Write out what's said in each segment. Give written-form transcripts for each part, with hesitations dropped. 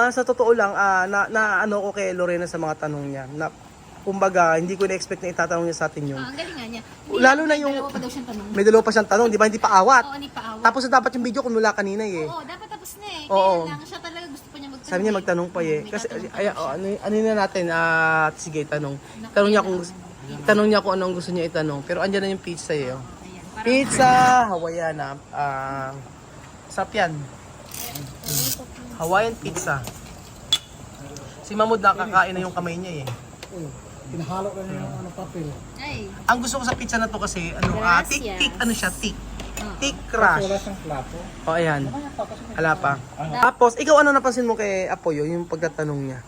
sa totoo lang, na ano ko kay Lorena sa mga tanong niya. Na, kumbaga, hindi ko na-expect na itatanong niya sa atin yun. Ang galing nga niya. Lalo na yung... Dalawa pa daw siyang tanong. May dalawa pa siyang tanong, di ba? Hindi pa awat. Oo, hindi pa awat. Tapos dapat yung video kung mula kanina eh. Oo, dapat tapos na eh. Oo. Kaya lang, siya talaga gusto pa niya magtanong. Sabi niya magtanong pa eh. Kasi, ano na natin, sige, tanong. Tanong niya kung anong gusto niya itanong. Pero andyan na yung pizza eh. Oh. Ayan, parang- Pizza Hawaiiana. Sarap yan. Hawaiian pizza. Si Mahmoud nakakain na yung kamay niya eh. Pinahalo na yung papel. Ay, Ang gusto ko sa pizza na to kasi, Gracias. thick, ano siya, thick. Thick crush. Wala siyang plato. O, ayan. Ala pa. Tapos, ikaw ano napansin mo kay Apoyo, yung pagtatanong niya?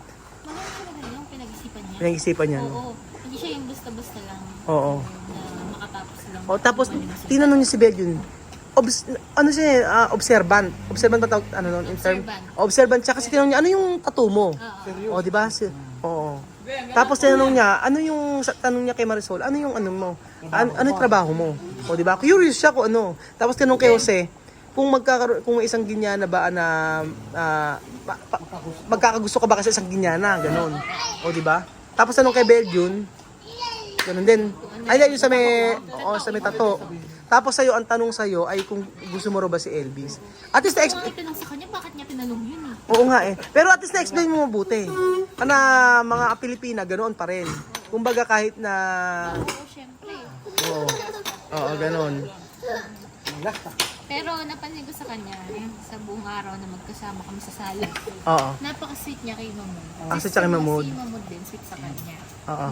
maganda talaga yung pinag-isipan niya. Pinag-isipan niya. Oo, hindi siya yung basta-basta lang Oo. na makatapos lang. O, tapos, tinanong niya si Belyun. Ano siya eh, observant. Observant ba tawag, ano nun, in term? Observant siya kasi tinanong niya, ano yung tattoo mo? O, di ba? Oo. Tapos tinanong niya, ano yung tanong niya kay Marisol, ano yung ano mo? Ano yung trabaho mo? O, di ba? Curious siya kung ano. Tapos tinanong kay Jose, kung kung may isang ginyana ba na magkakagusto ka ba kasi isang ginyana, ganon. O, di ba? Tapos tanong kay Belyun, ganon din. Ay, yung sa may tato. Tapos sa'yo, ang tanong sa'yo ay kung gusto mo ro ba si Elvis. At least Kung nga itanong sa kanya, bakit niya tinanong yun eh? Oo nga eh. Pero at least na-explain mo mabuti. Na mga Pilipina, ganoon pa rin. Kumbaga kahit na... Oo, syempre. Oo. Oo, ganoon. Pero napansin ko sa kanya, sa buong araw na magkasama kami sa sala. Oo. Napaka-sweet niya kay Mahmoud. Sweet siya kay Mahmoud. Si Mahmoud din, sweet sa kanya. Oo.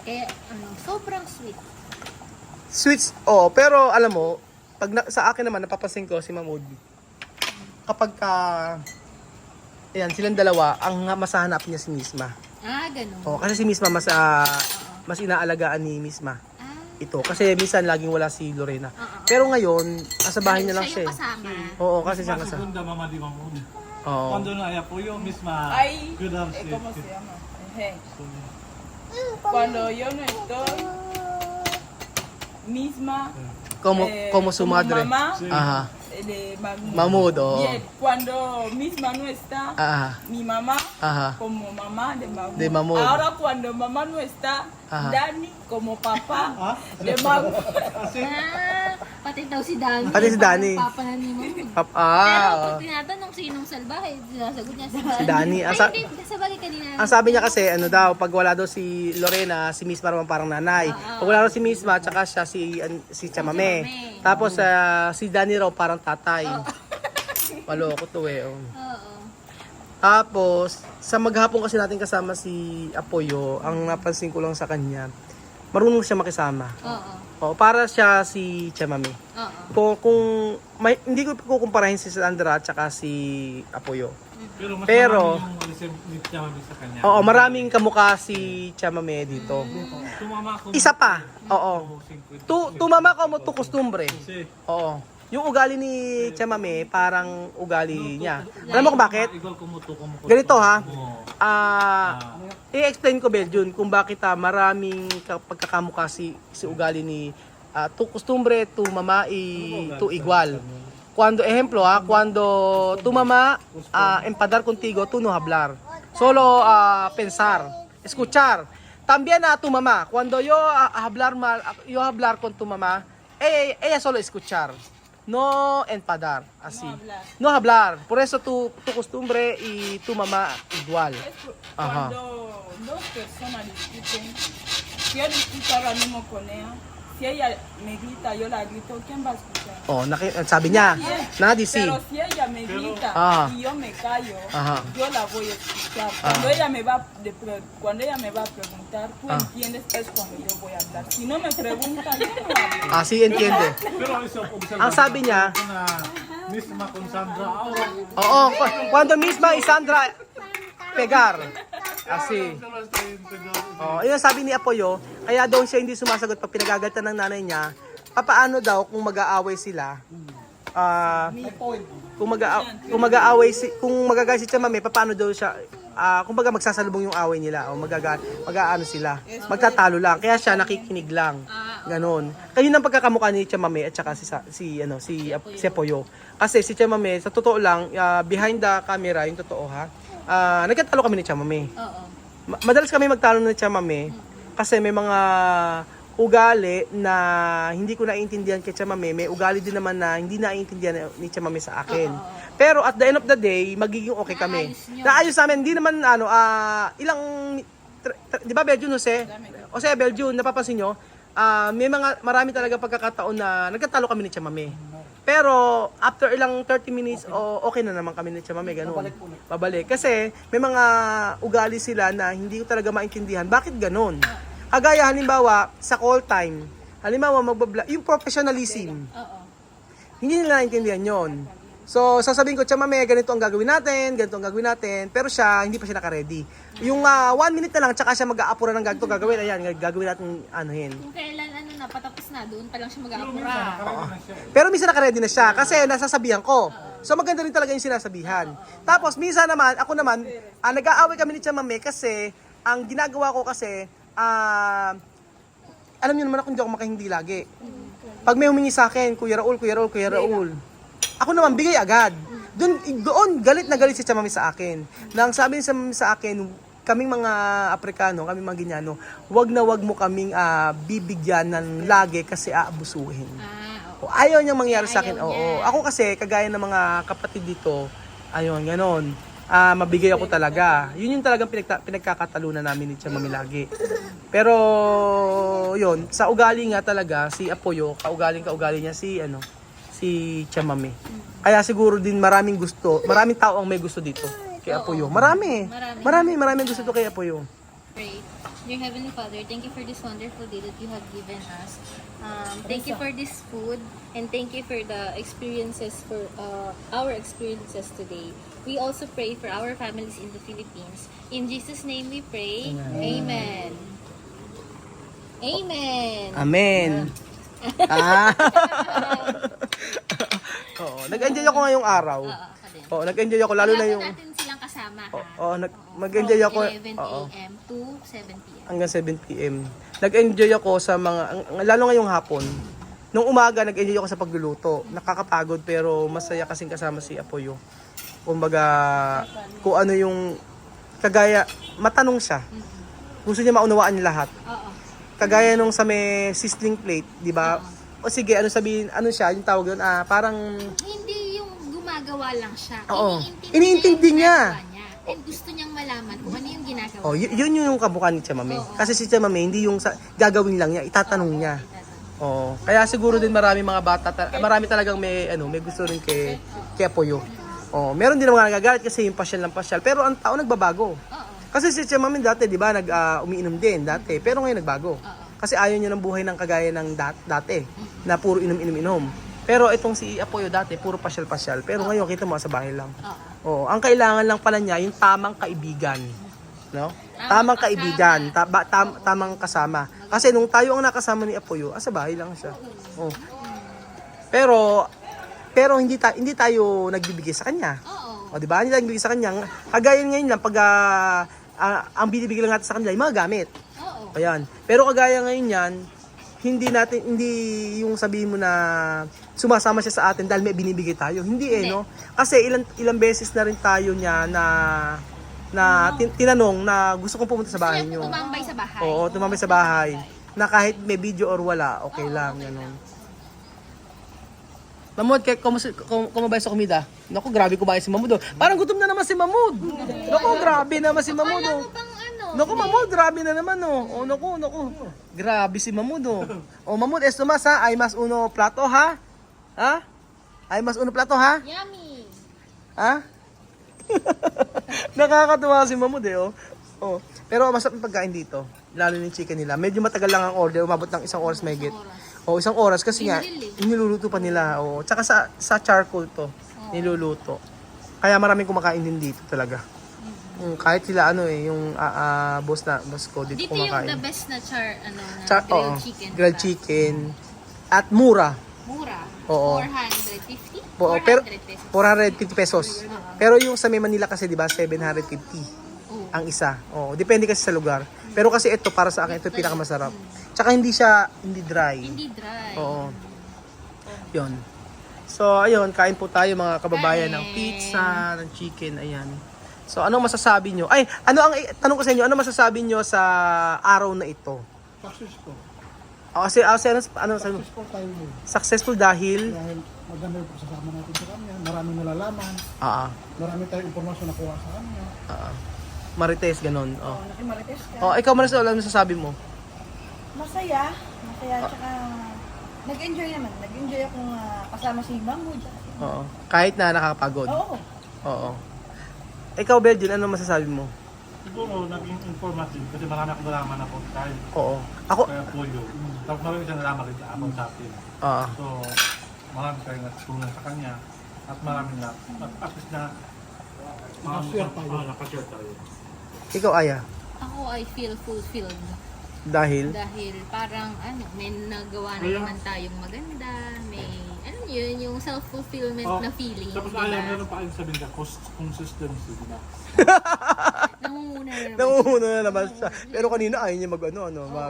Kaya, sobrang sweet. Sweets, pero alam mo, sa akin naman, napapansin ko si Mahmoud, kapag ayan, silang dalawa, ang mas hahanap niya si Misma. Ganun. Kasi si Misma mas inaalagaan ni Misma. Ito, kasi minsan laging wala si Lorena. Pero ngayon, nasa bahay niya lang siya. Siya yung kasama. Oo, kasi siya kasama. Segunda mamá de Mahmoud. Oo. Cuando no hay apoyo, misma Ay, cuidarse. ¿cómo se llama? Cuando yo no estoy, misma, Como su madre. mamá Aha. de Mahmoud. Mahmoud, oo. Bien, cuando misma no está, Aha. mi mamá Aha. como mamá de Mahmoud. De Mahmoud. Ahora cuando mamá no está, Ajá. Dani como papá de Mahmoud. Pati daw si Dani. Pati si Dani. Papa na ni Mahmoud. Pero pag tinatanong sinong salbahe, sinasagot niya Si Dani. Ay, hindi. Sa bagay kanina. Ang sabi niya kasi, ano daw, pag wala daw si Lorena, si Misma naman parang nanay. Pag wala daw si Misma, tsaka siya si Chamame. Tapos si Dani raw parang tatay. Maloko to eh. Oh. Oo. Tapos, sa maghapon kasi natin kasama si Apoyo, ang napansin ko lang sa kanya, marunong siya makisama. Oo. Para siya si Chamame. Oo. Kung hindi ko kukumparahin si Sandra at saka si Apoyo. Pero mas marami yung Chamame sa kanya. Oo, maraming kamukha si Chamame dito. Tumama ko. Isa pa. Oo. Tumama ko mo to kostumbre. Kasi Oo. Yung ugali ni Chamame, parang ugali niya. Alam mo kung bakit? igual kumuto. Ganito ha. Oo. I-explain ko Belgian kung bakit maraming pagkakamukha si ugali ni tu costumbre, tu mama, tu igual. Cuando ejemplo cuando tu mamá empadar contigo, tú no hablar. Solo pensar, escuchar. También tu mamá, cuando yo hablar con tu mamá, ella solo escuchar. No empadar, así. No hablar. Por eso tu costumbre y tu mamá igual. Ajá. Cuando dos personas discuten, si yo discuto ahora mismo con ella, si ella me grita, yo la grito, ¿quién va a escuchar? Sabi niya, nadie sí. Pero si ella me grita y yo me callo, Ajá. yo la voy a escuchar. Cuando ella me va a preguntar, ¿tú entiendes? Es cuando yo voy a hablar. Si no me pregunta, yo no hablo. Así entiende. Pero eso, Ang sabi niya, na misma con Sandra ahora. oo, cuando misma y Sandra pegar. Así. Yun ang sabi ni Apoyo, kaya daw siya hindi sumasagot pag pinagagalitan ng nanay niya. Papaano daw kung mag-aaway sila? Kung magagalit si Chamame, paano daw siya kumbaga magsasalubong yung away nila o mag-aano sila. Magtatalo lang. Kaya siya nakikinig lang. Ganon. Kayo ng pagkakamukha ni Chamame at saka si Apoyo. Kasi si Chamame, sa totoo lang, behind the camera, yung totoo ha, nagkatalo kami ni Chamame. Oo. Madalas kami magtalo ni Chamame kasi may mga ugali na hindi ko naiintindihan kay Chamame, may ugali din naman na hindi naiintindihan ni Chamame sa akin. Pero at the end of the day, magiging okay kami. Naayos nyo. Naayos namin, hindi naman ilang, di ba Belgium, Jose? Jose, Belgium, napapansin nyo, marami talaga pagkakataon na nagkatalo kami ni Chamame. Pero after ilang 30 minutes, okay na naman kami ni Chamame, ganun. Babalik. Kasi may mga ugali sila na hindi ko talaga maintindihan. Bakit ganun? Kagaya halimbawa sa call time, halimbawa yung professionalism, Oo. hindi nila naintindihan yon. So sasabihin ko, Chamame, ganito ang gagawin natin, pero siya, hindi pa siya naka-ready. Yung 1 minute na lang, tsaka siya mag-aapura ng ganito gagawin, ayan, gagawin natin anuhin. Kung kailan patapos na, doon pa lang siya mag-aapura. Pero minsan naka-ready na siya kasi nasasabihan ko. So maganda rin talaga yung sinasabihan. Tapos minsan naman, ako naman, nag-aaway kami ni Chamame kasi ang ginagawa ko kasi, alam niyo naman ako, hindi ako makahindi lagi. Pag may humingi sa akin, Kuya Raul. Ako naman, bigay agad. Doon, galit na galit si Chamame sa akin. Nang sabi niya sa akin, kaming mga Aprikano, kaming mga Ginyano, wag mo kaming bibigyan ng lagi kasi aabusuhin. Oo. Ayaw niyang mangyari sa akin. Ayaw Oo. niya. Ako kasi, kagaya ng mga kapatid dito, ayun, ganon. Mabigay ako talaga. Yun yung talagang pinagkakatalunan namin ni Chamame lagi. Pero, yun, sa ugali nga talaga, si Apoyo, kaugali niya si Chamame. Kaya siguro din maraming tao ang may gusto dito kay Apoyo. Maraming gusto dito kay Apoyo. Pray. Dear Heavenly Father, thank you for this wonderful day that you have given us. Thank you for this food and thank you for the experiences, for our experiences today. We also pray for our families in the Philippines. In Jesus' name we pray. Amen. Amen. Amen. Oo, nag-enjoy ako ngayong araw. Ako din. Oo, nag-enjoy ako lalo na Kailangan yung natin silang kasama ha. Oo, mag-enjoy ako. 11 Oo. a.m. to 7 p.m. Hanggang 7 p.m. Nag-enjoy ako sa lalo ngayong hapon. Nung umaga, nag-enjoy ako sa pagluluto. Nakakapagod pero masaya kasing kasama si Apoyo. Kumbaga, kung ano yung kagaya, matanong siya. Gusto niya maunawaan niya lahat. Oo. Kagaya nung sa may sizzling plate, di ba? O sige, ano siya, yung tawag doon, parang, Hindi yung gumagawa lang siya. Oo. Iniintindi Iniintindi yung niya. ginagawa niya. And gusto niyang malaman kung ano yung ginagawa oh, yun yung kamukha ni Chamame. Oo. Kasi si Chamame, hindi yung gagawin lang niya, itatanong niya. Oo. Kaya siguro din marami mga bata, marami talagang may gusto rin kay Apoyo. Oh, meron din mga nagagalit kasi yung pasyal ng pasyal. Pero ang tao nagbabago. Oo. Kasi si Chamame dati, di ba, umiinom din dati. Pero ngayon nagbago. Kasi ayaw niya ng buhay ng kagaya ng dati, na puro inom. Pero itong si Apoyo dati, puro pasyal-pasyal. Pero ngayon, kita mo, sa bahay lang. Oo. Ang kailangan lang pala niya, yung tamang kaibigan. No? Tamang kaibigan, tamang kasama. Kasi nung tayo ang nakasama ni Apoyo, sa bahay lang siya. Oh. Pero hindi tayo nagbibigay sa kanya. Oo. O di ba? Hindi tayo nagbibigay sa kanya. Kagaya ngayon lang pag ang binibigay lang natin sa kanila, yung mga gamit. Oo. Ayan. Pero kagaya ngayon yan, hindi yung sabihin mo na sumasama siya sa atin dahil may binibigay tayo. Hindi no? Kasi ilang beses na rin tayo niya na tinanong na gusto kong pumunta sa bahay niyo. Tumambay sa bahay. Oo, tumambay sa bahay. Na kahit may video or wala, okay lang. Ganun. Mamud, kumabay sa komida. Naku, grabe kumain si Mamud. Parang gutom na naman si Mamud. Naku, grabe naman si Mamud. Alam mo bang ano? Naku, Mamud, grabe na naman. Oh, naku. Grabe si Mamud. Oh, Mamud, esto mas ha. Ay mas uno plato ha. Ha? Ay mas uno plato ha. Yummy. Ha? Nakakatuwa si Mamud Oh. Pero masarap yung pagkain dito. Lalo yung chicken nila. Medyo matagal lang ang order. Umabot ng 1 oras may get. O, 1 oras kasi nga, niluluto pa nila. O, tsaka sa charcoal to, niluluto. Kaya maraming kumakain din dito talaga. Kahit sila yung boss ko dito kumakain. Dito yung the best na grilled chicken. Grilled chicken. At mura. Mura. Oo. 450? Pero 400 pesos. 450 pesos. Pero yung sa may Manila kasi, di ba, 750. ang isa. Oo, depende kasi sa lugar. Pero kasi ito para sa akin ito yung pinakamasarap. Tsaka hindi dry. Hindi dry. Oo. 'Yon. So, ayun, kain po tayo mga kababayan ng pizza, ng chicken, ayan. So, anong masasabi nyo? Ay, tanong ko sa inyo, ano masasabi nyo sa araw na ito? Successful. Kasi ano sabi mo? Successful tayo mo. Successful dahil Dahil maganda yung pagsasama natin sa kanya. Maraming nalalaman. Marami tayong impormasyon na kuha sa kanya. Marites ganon. Nakimarites ka. Ikaw Marisol, ano masasabi mo? Masaya. Masaya, tsaka nag-enjoy naman. Nag-enjoy akong kasama si Mamu dyan. Oo. Kahit na nakakapagod. Oo. Oo. Ikaw Belgian, ano masasabi mo? Siguro naging informative kasi marami akong nalaman na pagkain. Oo. Ako Kaya polio. Tapos marami siyang nalaman rin sa sa atin. Oo. So, marami tayong natutunan sa kanya. At maraming na, at least na, Nakashare tayo. nakashare tayo. Ikaw Aya. Ako, I feel fulfilled. Dahil Dahil parang may nagawa na naman tayong maganda, may yun, yung self-fulfillment na feeling. Tapos diba? alam meron pa kayong sabihin ka, consistency. Diba? Nangunguna na naman. nangunguna na naman siya. Pero kanina ayaw niya mag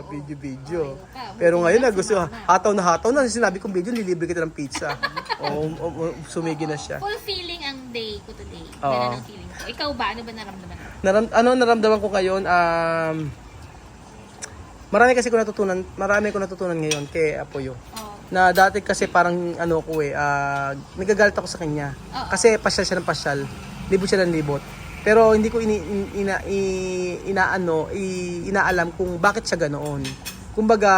video-video. Ayaw pa. Pero ngayon Buti lang gusto, si Mama. hataw na sinabi kong video, lilibre kita ng pizza. Sumigi na siya. Fulfilling ang day ko today. Oo. Ganun ang feeling ko. Ikaw ba? Ano ba naramdaman mo? Naramdaman ko ngayon, marami ko natutunan ngayon kay Apoyo. Oh. Na dati kasi parang nagagalit ako sa kanya. Oo. Kasi pasyal siya ng pasyal. Libot siya ng libot. Pero hindi ko inaalam kung bakit siya ganoon. Kumbaga,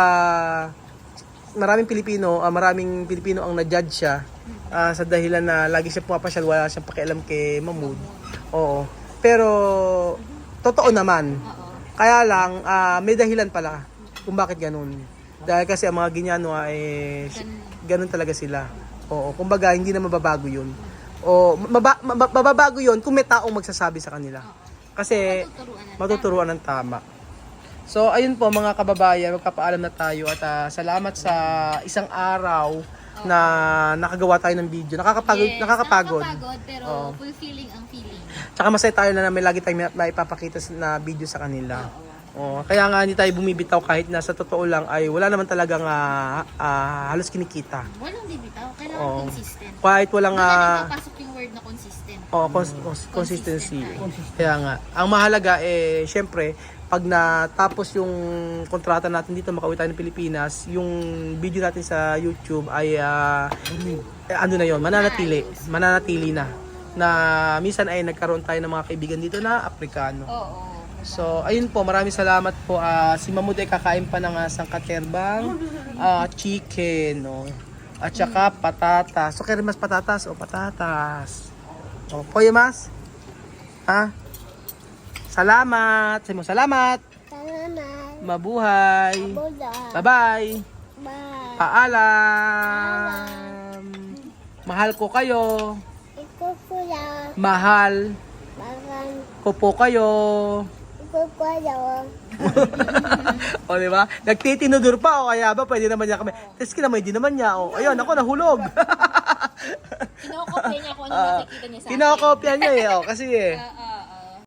maraming Pilipino ang na-judge siya sa dahilan na lagi siya pumapasyal, wala siyang pakialam kay Mahmoud. Oo. Pero, totoo naman. Oo. Kaya lang, may dahilan pala kung bakit ganun. Dahil kasi ang mga Ginyano ganun talaga sila. Oo, kumbaga hindi na mababago 'yun. O mababago 'yun kung may taong magsasabi sa kanila. Kasi matuturuan ng tama. So ayun po mga kababayan, magpapaalam na tayo at salamat sa isang araw na nakagawa tayo ng video. Nakakapagod. Nakakapagod pero Oo. fulfilling ang feeling. Tsaka masaya tayo na may lagi tayong maipapakita na video sa kanila. Kaya nga hindi tayo bumibitaw kahit na sa totoo lang ay wala naman talagang halos kinikita. Walang bibitaw. Kailangan Oo. consistent. Kahit walang Doon na papasok yung word na consistent. consistency. Consistent Kaya nga, ang mahalaga syempre, pag natapos yung kontrata natin dito, makauwi tayo ng Pilipinas, yung video natin sa YouTube ay mananatili na. Na minsan ay nagkaroon tayo ng mga kaibigan dito na Afrikano. Oo. So, ayun po, maraming salamat po. Si Mahmoud ay kakain pa ng sangkaterbang chicken, no? At saka patatas. So, kaya mas patatas o patatas. Poyo mas? Salamat. Sabi mo, salamat. Salamat. Mabuhay. Buda. Bye-bye. Bye. Paalam. Mahal ko kayo. Ikaw pula. Mahal Bagan. ko po kayo. Ikaw pula. O, di ba? Nagtitinudur pa, o kaya ba, pwede naman niya kami. Tapos kinamay din naman niya, o. Ayun, ako nahulog. Kinokopya niya kung ano nakikita niya sa akin. Kinokopya niya, kasi